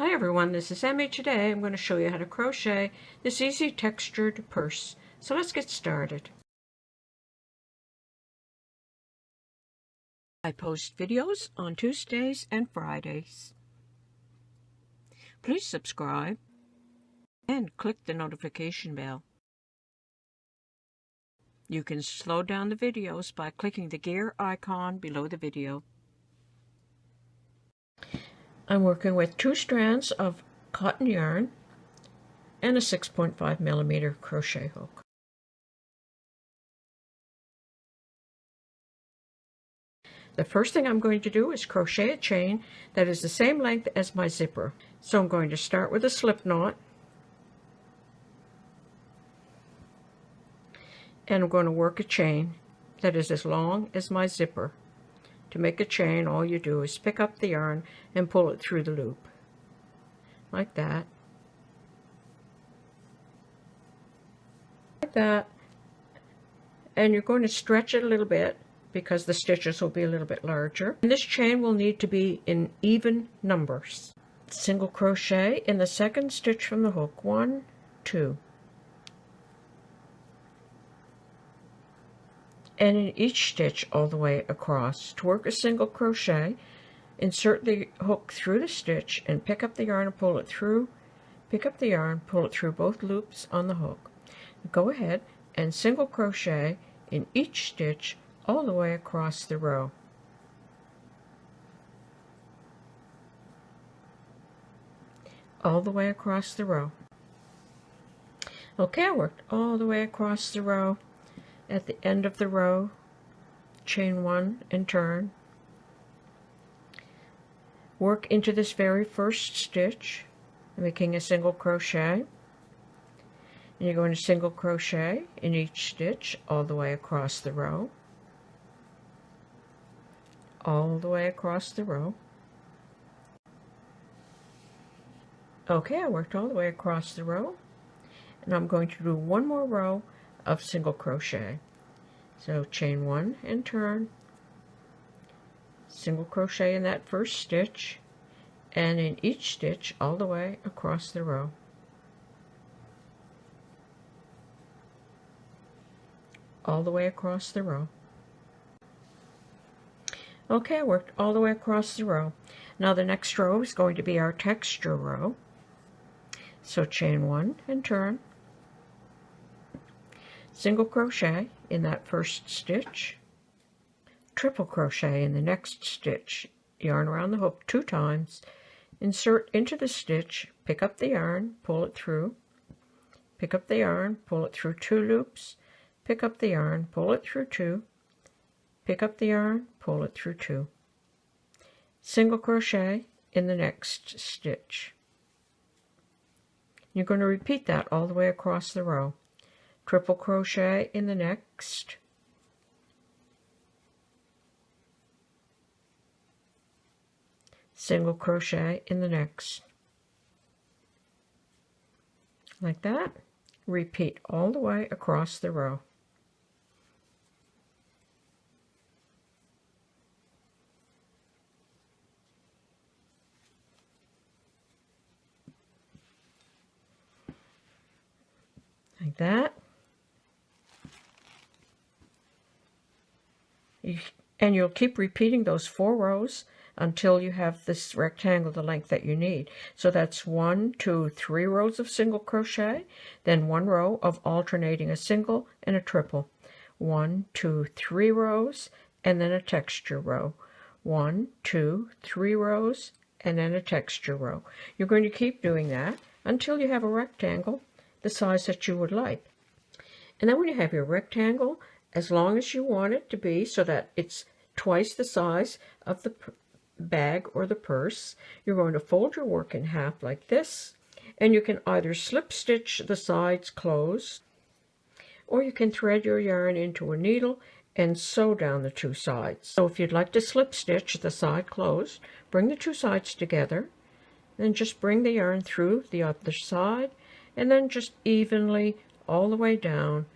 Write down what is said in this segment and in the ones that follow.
Hi everyone, this is Emmy. Today I'm going to show you how to crochet this easy textured purse. So let's get started. I post videos on Tuesdays and Fridays. Please subscribe and click the notification bell. You can slow down the videos by clicking the gear icon below the video. I'm working with 2 strands of cotton yarn and a 6.5mm crochet hook. The first thing I'm going to do is crochet a chain that is the same length as my zipper. So I'm going to start with a slip knot, and I'm going to work a chain that is as long as my zipper. To make a chain, all you do is pick up the yarn and pull it through the loop, like that. Like that. And you're going to stretch it a little bit because the stitches will be a little bit larger. And this chain will need to be in even numbers. Single crochet in the second stitch from the hook. 1, 2. And in each stitch all the way across. To work a single crochet, insert the hook through the stitch and pick up the yarn and pull it through. Pick up the yarn, pull it through both loops on the hook. Go ahead and single crochet in each stitch all the way across the row. All the way across the row. Okay, I worked all the way across the row. At the end of the row, chain 1 and turn. Work into this very first stitch, making a single crochet. And you're going to single crochet in each stitch all the way across the row. All the way across the row. Okay, I worked all the way across the row. And I'm going to do one more row of single crochet. So chain 1 and turn, single crochet in that first stitch, and in each stitch all the way across the row. All the way across the row. Okay, I worked all the way across the row. Now the next row is going to be our texture row. So chain 1 and turn, single crochet in that first stitch, triple crochet in the next stitch, yarn around the hook 2 times, insert into the stitch, pick up the yarn, pull it through, pick up the yarn, pull it through 2 loops, pick up the yarn, pull it through 2, pick up the yarn, pull it through 2, single crochet in the next stitch. You're going to repeat that all the way across the row. Triple crochet in the next, single crochet in the next, like that. Repeat all the way across the row. Like that. And you'll keep repeating those 4 rows until you have this rectangle the length that you need. So that's 1, 2, 3 rows of single crochet, then 1 row of alternating a single and a triple. 1, 2, 3 rows, and then a texture row. 1, 2, 3 rows, and then a texture row. You're going to keep doing that until you have a rectangle the size that you would like. And then when you have your rectangle, as long as you want it to be so that it's twice the size of the bag or the purse, you're going to fold your work in half like this, and you can either slip stitch the sides closed, or you can thread your yarn into a needle and sew down the 2 sides. So if you'd like to slip stitch the side closed, bring the 2 sides together, then just bring the yarn through the other side, and then just evenly all the way down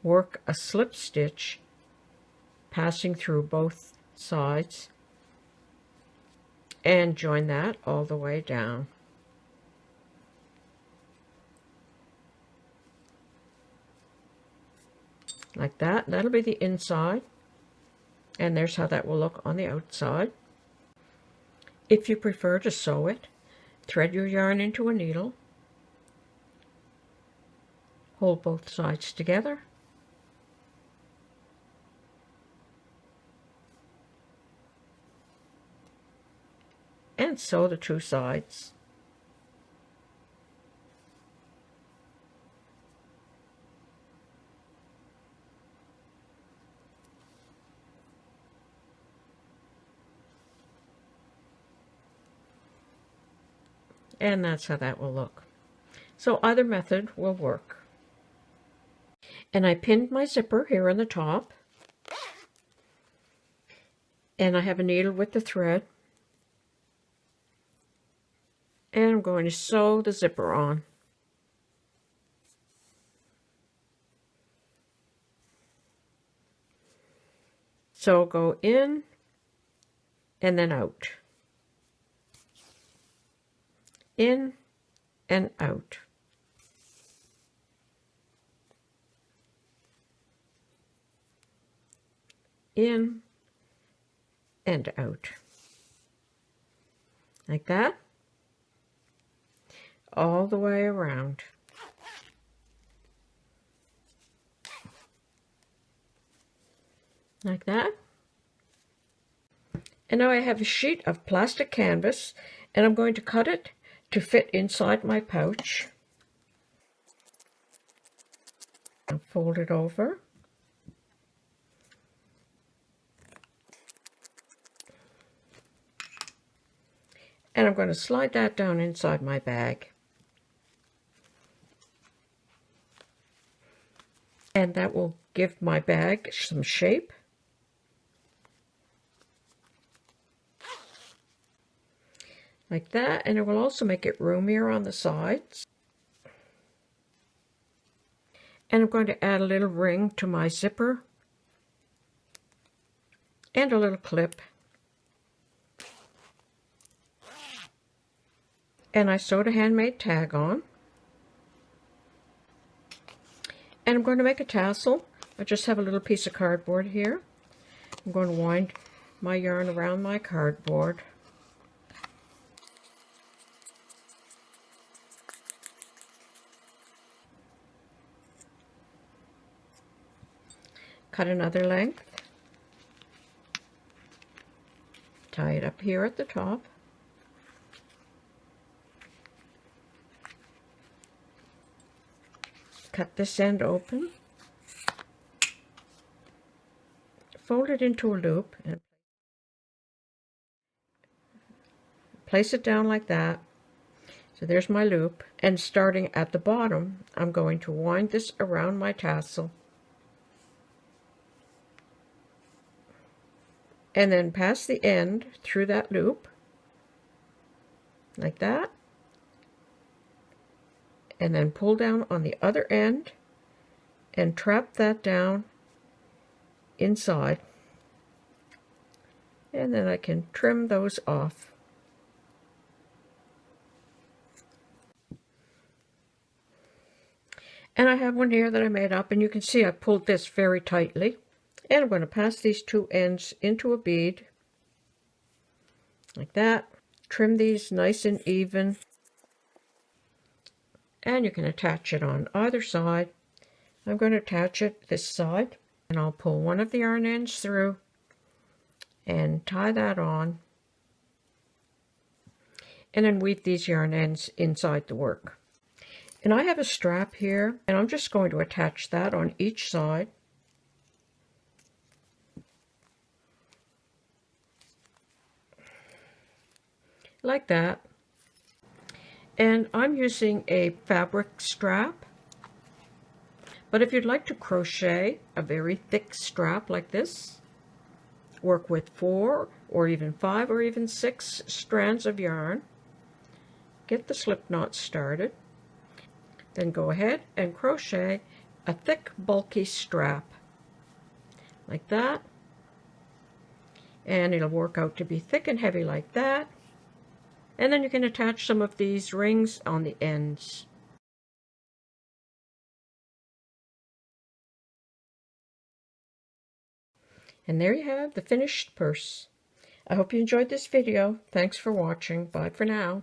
work a slip stitch passing through both sides and join that all the way down. like that. That'll be the inside, and there's how that will look on the outside. If you prefer to sew it, thread your yarn into a needle, hold both sides together, and sew the two sides. And that's how that will look. So either method will work. And I pinned my zipper here on the top. And I have a needle with the thread. And I'm going to sew the zipper on. So go in and then out. In and out. In and out. Like that. All the way around. Like that. And now I have a sheet of plastic canvas, and I'm going to cut it to fit inside my pouch. I'll fold it over. And I'm going to slide that down inside my bag. And that will give my bag some shape. Like that, and it will also make it roomier on the sides. And I'm going to add a little ring to my zipper and a little clip. And I sewed a handmade tag on. And I'm going to make a tassel. I just have a little piece of cardboard here. I'm going to wind my yarn around my cardboard. Cut another length, tie it up here at the top, cut this end open, fold it into a loop, and place it down like that. So there's my loop, and starting at the bottom, I'm going to wind this around my tassel. And then pass the end through that loop, like that. And then pull down on the other end and trap that down inside. And then I can trim those off. And I have one here that I made up, and you can see I pulled this very tightly. And I'm going to pass these two ends into a bead, like that. Trim these nice and even. And you can attach it on either side. I'm going to attach it this side, and I'll pull one of the yarn ends through and tie that on. And then weave these yarn ends inside the work. And I have a strap here, and I'm just going to attach that on each side. Like that. And I'm using a fabric strap, but if you'd like to crochet a very thick strap like this, work with 4 or even 5 or even 6 strands of yarn, get the slip knot started, then go ahead and crochet a thick bulky strap like that, and it'll work out to be thick and heavy like that. And then you can attach some of these rings on the ends. And there you have the finished purse. I hope you enjoyed this video. Thanks for watching. Bye for now.